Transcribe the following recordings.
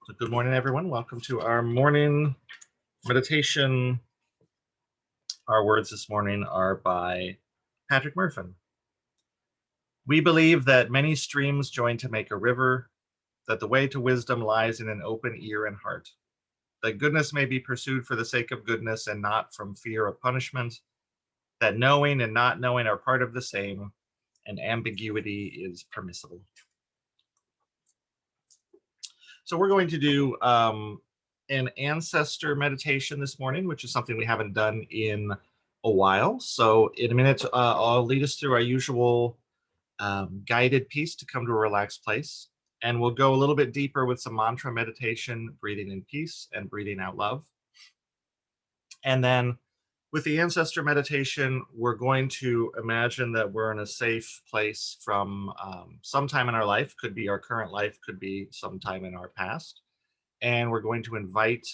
So good morning, everyone. Welcome to our morning meditation. Our words this morning are by Patrick Murphin. We believe that many streams join to make a river, that the way to wisdom lies in an open ear and heart, that goodness may be pursued for the sake of goodness and not from fear of punishment, that knowing and not knowing are part of the same, and ambiguity is permissible. So we're going to do an ancestor meditation this morning, which is something we haven't done in a while. So in a minute, I'll lead us through our usual guided piece to come to a relaxed place. And we'll go a little bit deeper with some mantra meditation, breathing in peace and breathing out love. And then with the ancestor meditation, we're going to imagine that we're in a safe place from sometime in our life, could be our current life, could be sometime in our past. And we're going to invite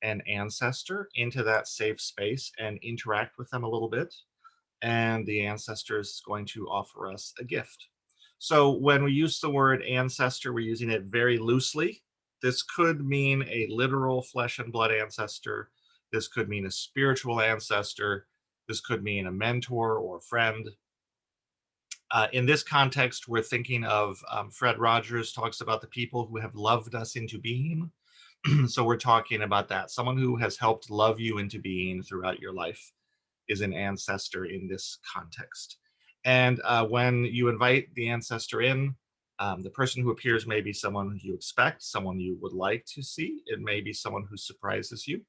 an ancestor into that safe space and interact with them a little bit. And the ancestor is going to offer us a gift. So when we use the word ancestor, we're using it very loosely. This could mean a literal flesh and blood ancestor. This could mean a spiritual ancestor. This could mean a mentor or a friend. In this context, we're thinking of Fred Rogers talks about the people who have loved us into being. So we're talking about that. Someone who has helped love you into being throughout your life is an ancestor in this context. And when you invite the ancestor in, the person who appears may be someone you expect, someone you would like to see. It may be someone who surprises you,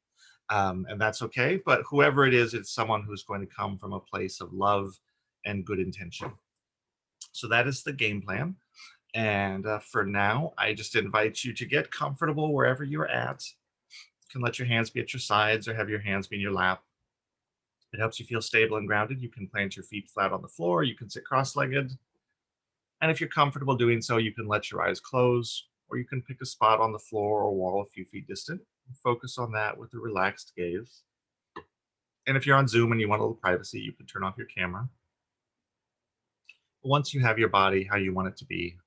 and that's okay. But whoever it is, it's someone who's going to come from a place of love and good intention. So that is the game plan. And for now, I just invite you to get comfortable wherever you're at. You can let your hands be at your sides or have your hands be in your lap. It helps you feel stable and grounded. You can plant your feet flat on the floor. You can sit cross-legged. And if you're comfortable doing so, you can let your eyes close, or you can pick a spot on the floor or wall a few feet distant and focus on that with a relaxed gaze. And if you're on Zoom and you want a little privacy, you can turn off your camera. Once you have your body how you want it to be,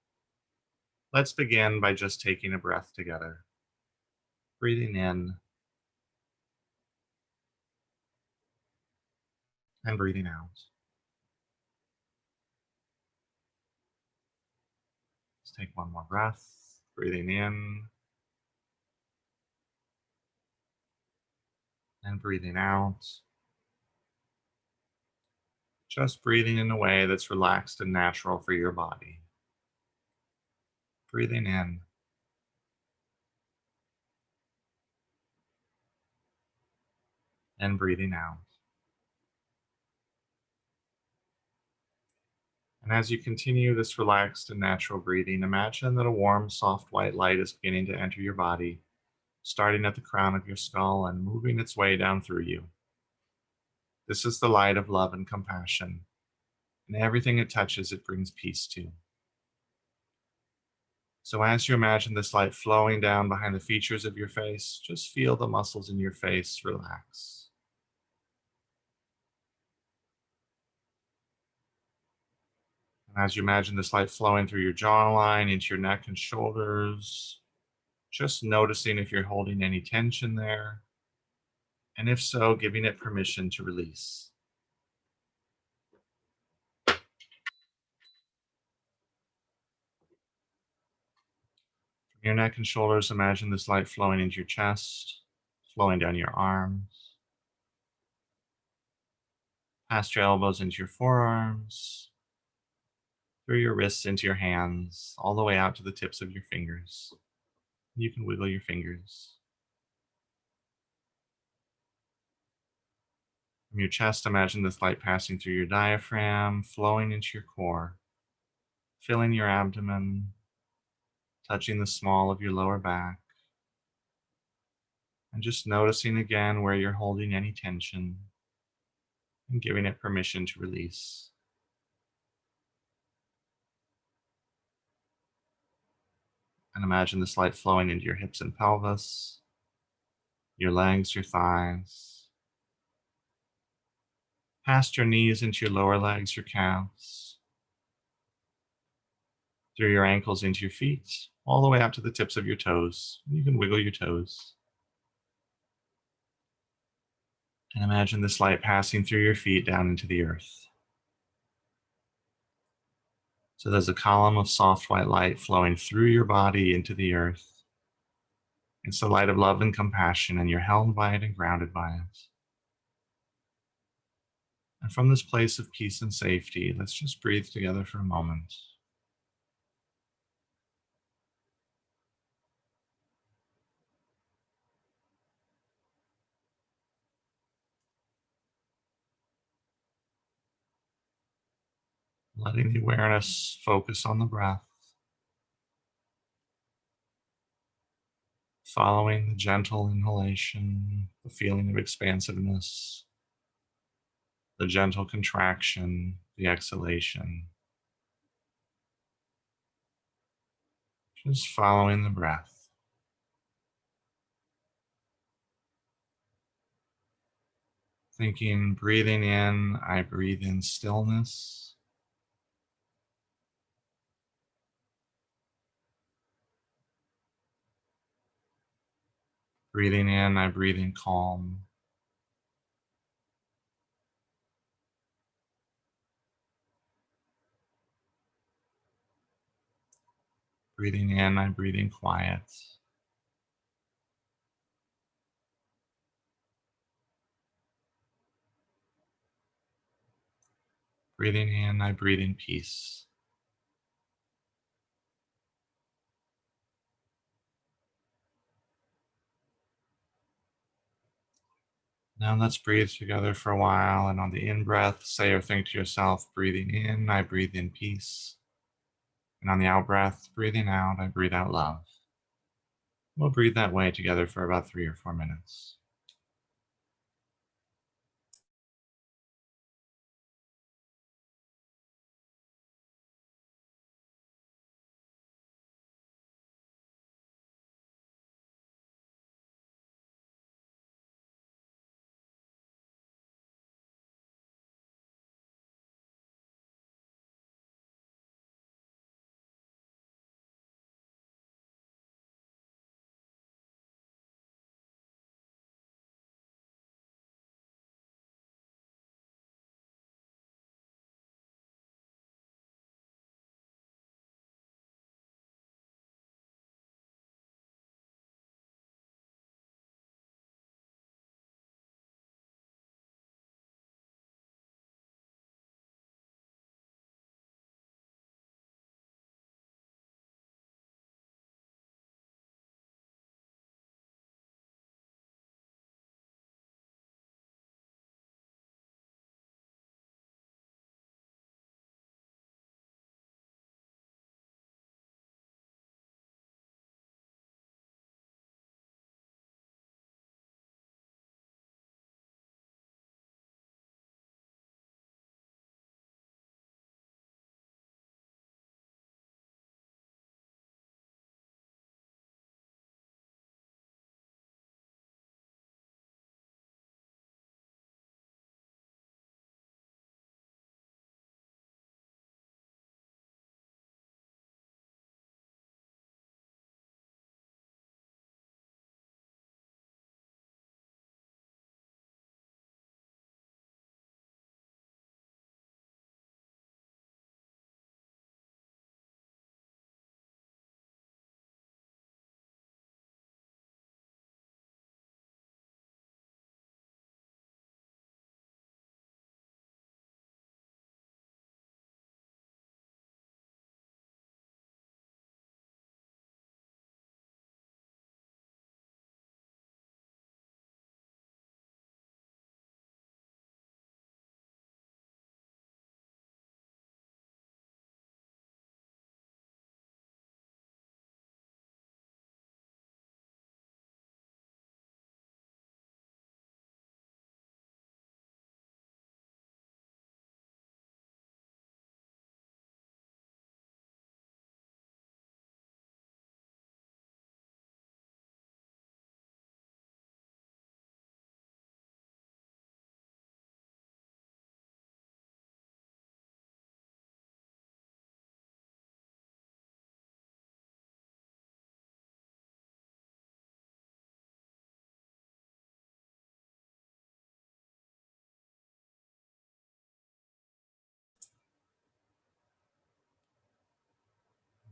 let's begin by just taking a breath together. Breathing in and breathing out. Let's take one more breath. Breathing in and breathing out. Just breathing in a way that's relaxed and natural for your body. Breathing in and breathing out. And as you continue this relaxed and natural breathing, imagine that a warm, soft white light is beginning to enter your body, starting at the crown of your skull and moving its way down through you. This is the light of love and compassion, and everything it touches, it brings peace to. So as you imagine this light flowing down behind the features of your face, just feel the muscles in your face relax. And as you imagine this light flowing through your jawline into your neck and shoulders, just noticing if you're holding any tension there, and if so, giving it permission to release. From your neck and shoulders, imagine this light flowing into your chest, flowing down your arms, past your elbows into your forearms, through your wrists into your hands, all the way out to the tips of your fingers. You can wiggle your fingers. From your chest, imagine this light passing through your diaphragm, flowing into your core, filling your abdomen, touching the small of your lower back, and just noticing again where you're holding any tension and giving it permission to release. And imagine this light flowing into your hips and pelvis, your legs, your thighs, past your knees into your lower legs, your calves, through your ankles into your feet, all the way up to the tips of your toes. You can wiggle your toes. And imagine this light passing through your feet down into the earth. So there's a column of soft white light flowing through your body into the earth. It's the light of love and compassion, and you're held by it and grounded by it. And from this place of peace and safety, let's just breathe together for a moment. Letting the awareness focus on the breath, following the gentle inhalation, the feeling of expansiveness, the gentle contraction, the exhalation. Just following the breath. Thinking, breathing in, I breathe in stillness. Breathing in, I breathe in calm. Breathing in, I breathe in quiet. Breathing in, I breathe in peace. Now let's breathe together for a while, and on the in-breath, say or think to yourself, breathing in, I breathe in peace. And on the out-breath, breathing out, I breathe out love. We'll breathe that way together for about 3 or 4 minutes.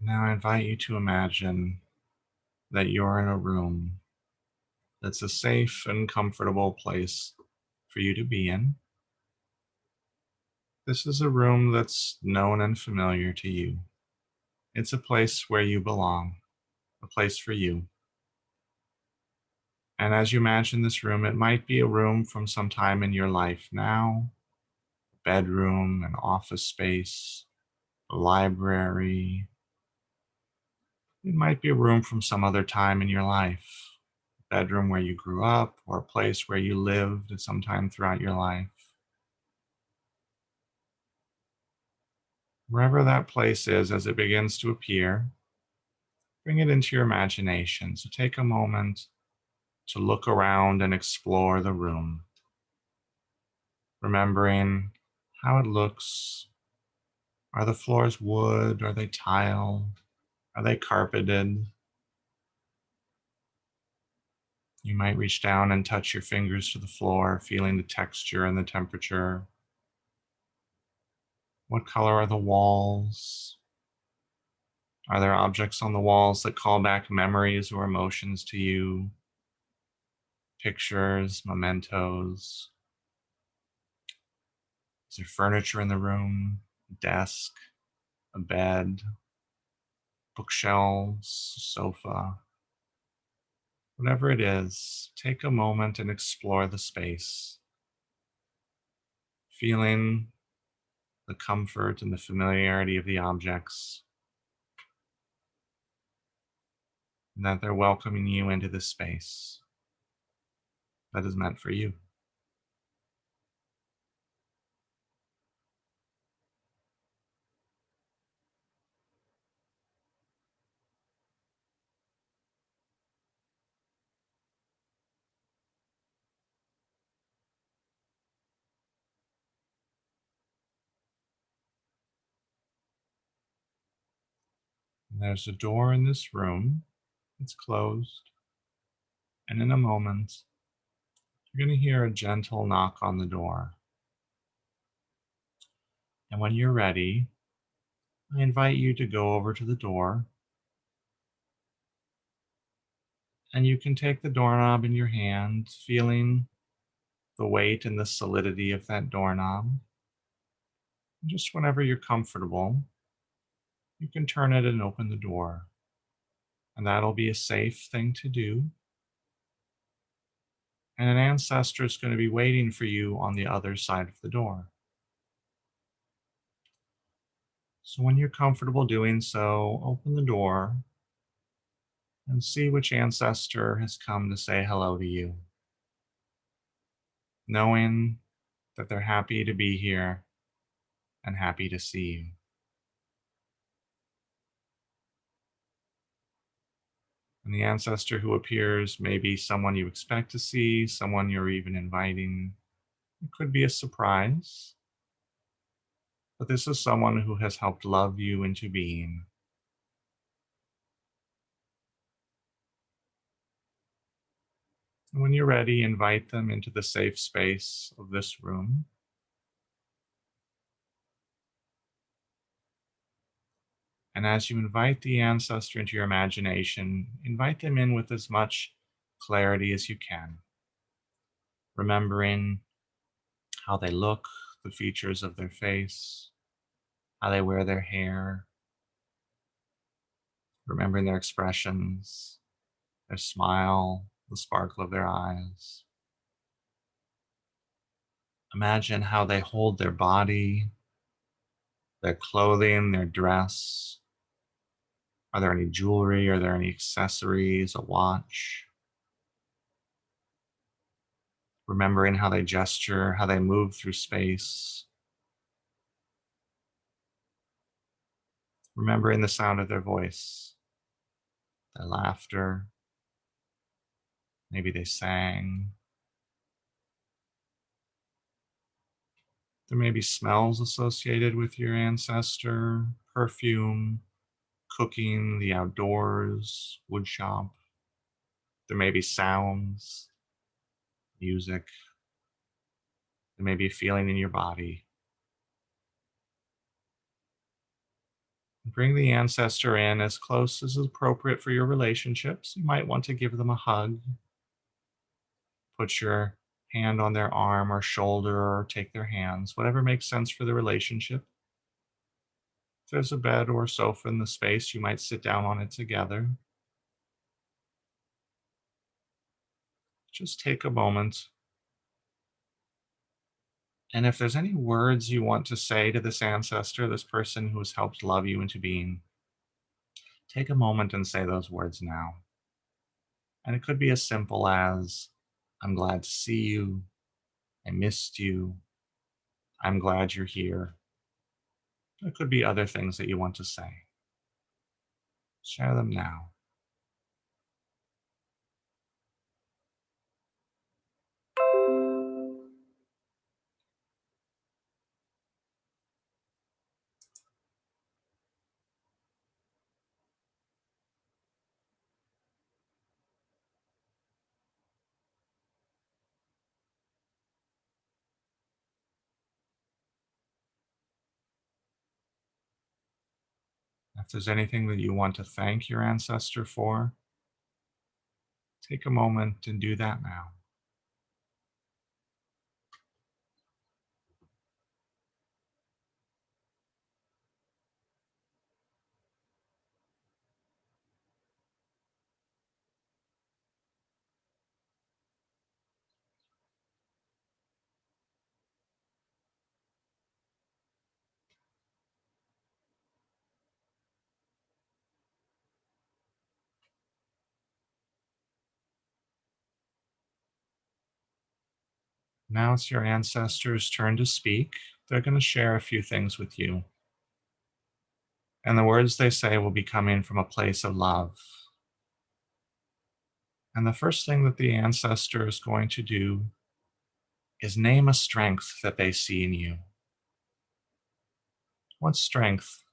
Now I invite you to imagine that you're in a room that's a safe and comfortable place for you to be in. This is a room that's known and familiar to you. It's a place where you belong, a place for you. And as you imagine this room, it might be a room from some time in your life now, a bedroom, an office space, a library. It might be a room from some other time in your life, a bedroom where you grew up, or a place where you lived at some time throughout your life. Wherever that place is, as it begins to appear, bring it into your imagination. So take a moment to look around and explore the room, remembering how it looks. Are the floors wood? Are they tile? Are they carpeted? You might reach down and touch your fingers to the floor, feeling the texture and the temperature. What color are the walls? Are there objects on the walls that call back memories or emotions to you? Pictures, mementos? Is there furniture in the room? A desk, a bed, bookshelves, a sofa? Whatever it is, take a moment and explore the space, feeling the comfort and the familiarity of the objects, and that they're welcoming you into this space that is meant for you. And there's a door in this room. It's closed. And in a moment, you're going to hear a gentle knock on the door. And when you're ready, I invite you to go over to the door, and you can take the doorknob in your hand, feeling the weight and the solidity of that doorknob. And just whenever you're comfortable, you can turn it and open the door. And that'll be a safe thing to do. And an ancestor is going to be waiting for you on the other side of the door. So when you're comfortable doing so, open the door and see which ancestor has come to say hello to you, knowing that they're happy to be here and happy to see you. And the ancestor who appears may be someone you expect to see, someone you're even inviting. It could be a surprise, but this is someone who has helped love you into being. And when you're ready, invite them into the safe space of this room. And as you invite the ancestor into your imagination, invite them in with as much clarity as you can, remembering how they look, the features of their face, how they wear their hair, remembering their expressions, their smile, the sparkle of their eyes. Imagine how they hold their body, their clothing, their dress. Are there any jewelry? Are there any accessories, a watch? Remembering how they gesture, how they move through space. Remembering the sound of their voice, their laughter. Maybe they sang. There may be smells associated with your ancestor, perfume, cooking, the outdoors, wood shop. There may be sounds, music. There may be a feeling in your body. Bring the ancestor in as close as is appropriate for your relationships. You might want to give them a hug, put your hand on their arm or shoulder, or take their hands, whatever makes sense for the relationship. If there's a bed or sofa in the space, you might sit down on it together. Just take a moment. And if there's any words you want to say to this ancestor, this person who has helped love you into being, take a moment and say those words now. And it could be as simple as, I'm glad to see you. I missed you. I'm glad you're here. It could be other things that you want to say. Share them now. If there's anything that you want to thank your ancestor for, take a moment and do that now. Now it's your ancestors' turn to speak. They're going to share a few things with you. And the words they say will be coming from a place of love. And the first thing that the ancestor is going to do is name a strength that they see in you. What strength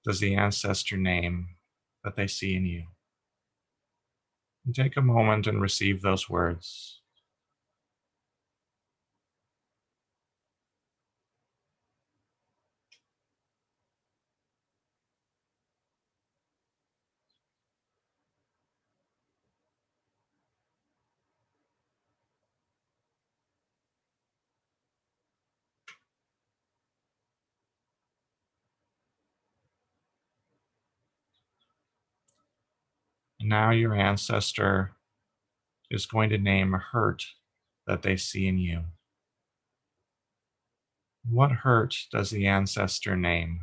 does the ancestor name that they see in you? And take a moment and receive those words. And now your ancestor is going to name a hurt that they see in you. What hurt does the ancestor name?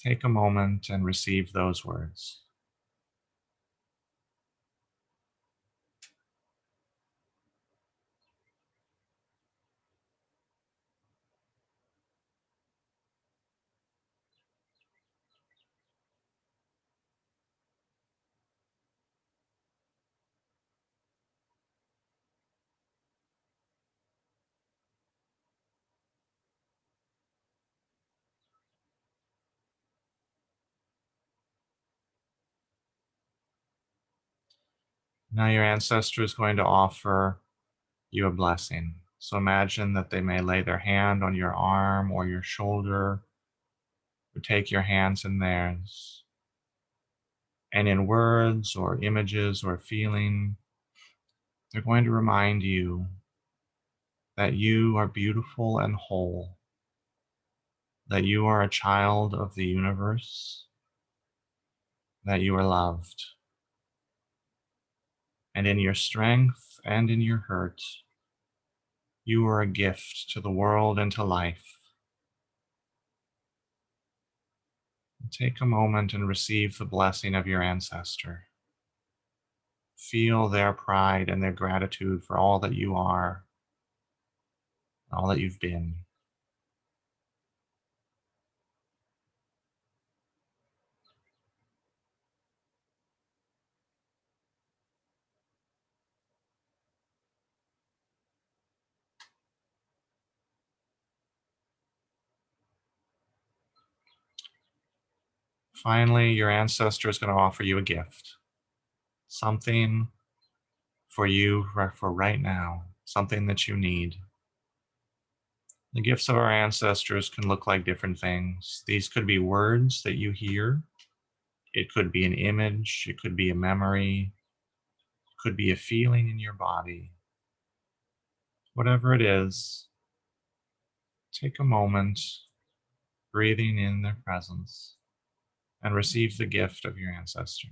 Take a moment and receive those words. Now your ancestor is going to offer you a blessing. So imagine that they may lay their hand on your arm or your shoulder, or take your hands in theirs. And in words or images or feeling, they're going to remind you that you are beautiful and whole, that you are a child of the universe, that you are loved. And in your strength and in your hurt, you are a gift to the world and to life. Take a moment and receive the blessing of your ancestor. Feel their pride and their gratitude for all that you are, all that you've been. Finally, your ancestor is going to offer you a gift, something for you for right now, something that you need. The gifts of our ancestors can look like different things. These could be words that you hear. It could be an image. It could be a memory. It could be a feeling in your body. Whatever it is, take a moment breathing in their presence and receive the gift of your ancestor.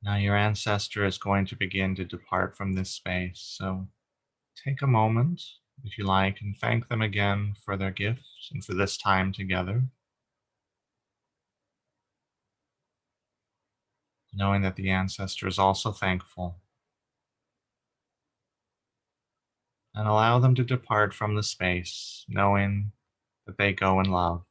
Now your ancestor is going to begin to depart from this space, so take a moment, if you like, and thank them again for their gifts and for this time together, knowing that the ancestor is also thankful, and allow them to depart from the space, knowing that they go in love.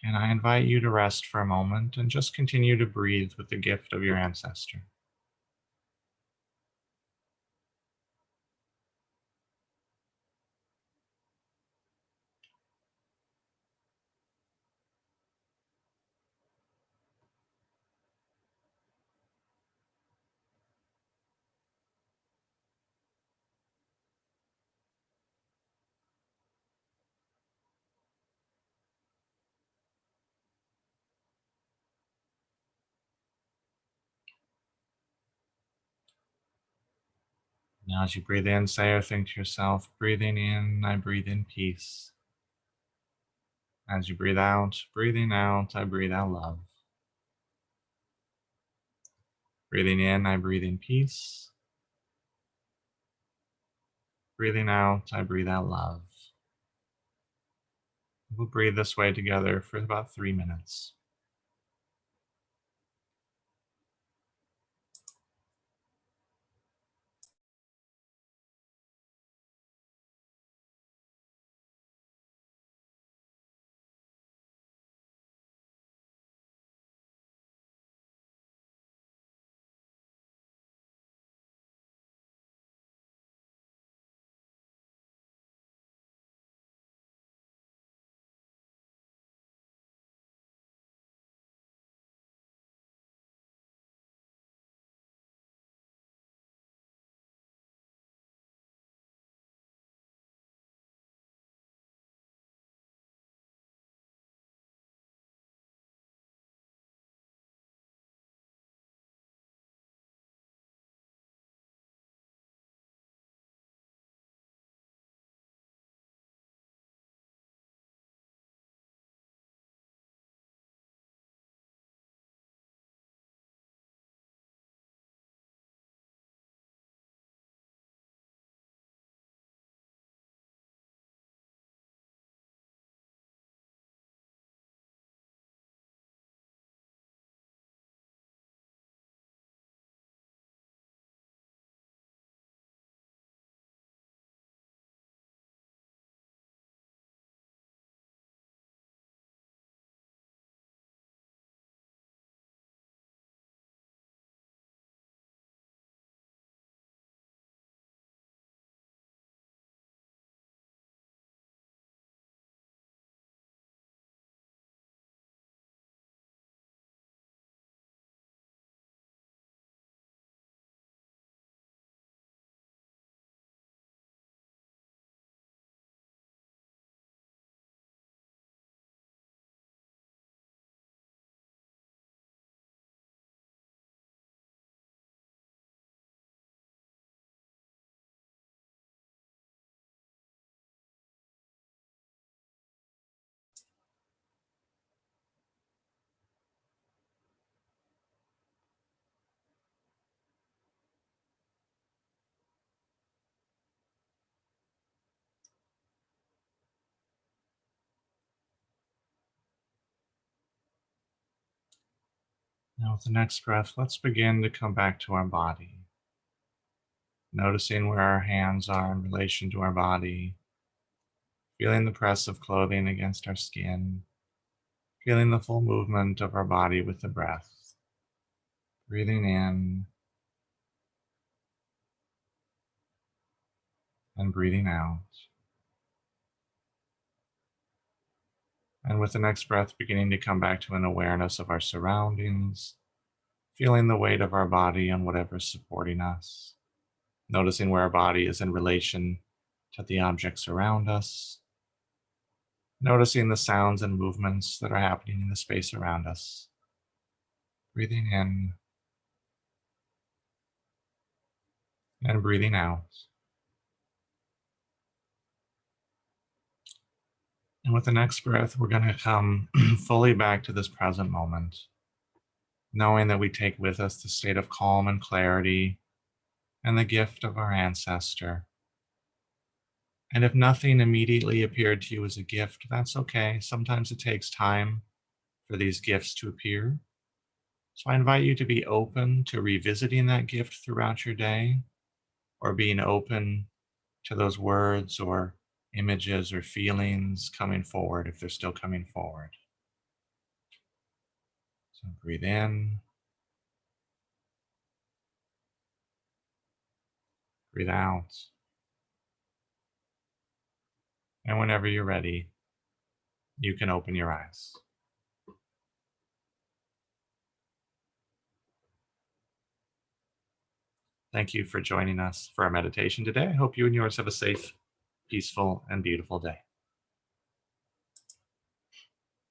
And I invite you to rest for a moment and just continue to breathe with the gift of your ancestor. Now, as you breathe in, say or think to yourself, breathing in, I breathe in peace. As you breathe out, breathing out, I breathe out love. Breathing in, I breathe in peace. Breathing out, I breathe out love. We'll breathe this way together for about 3 minutes. Now, with the next breath, let's begin to come back to our body, noticing where our hands are in relation to our body, feeling the press of clothing against our skin, feeling the full movement of our body with the breath, breathing in and breathing out. And with the next breath, beginning to come back to an awareness of our surroundings, feeling the weight of our body on whatever's supporting us, noticing where our body is in relation to the objects around us, noticing the sounds and movements that are happening in the space around us. Breathing in and breathing out. And with the next breath, we're going to come fully back to this present moment, knowing that we take with us the state of calm and clarity and the gift of our ancestor. And if nothing immediately appeared to you as a gift, that's okay. Sometimes it takes time for these gifts to appear. So I invite you to be open to revisiting that gift throughout your day, or being open to those words or images or feelings coming forward if they're still coming forward. So breathe in, breathe out, and whenever you're ready, you can open your eyes. Thank you for joining us for our meditation today. I hope you and yours have a safe, peaceful, and beautiful day.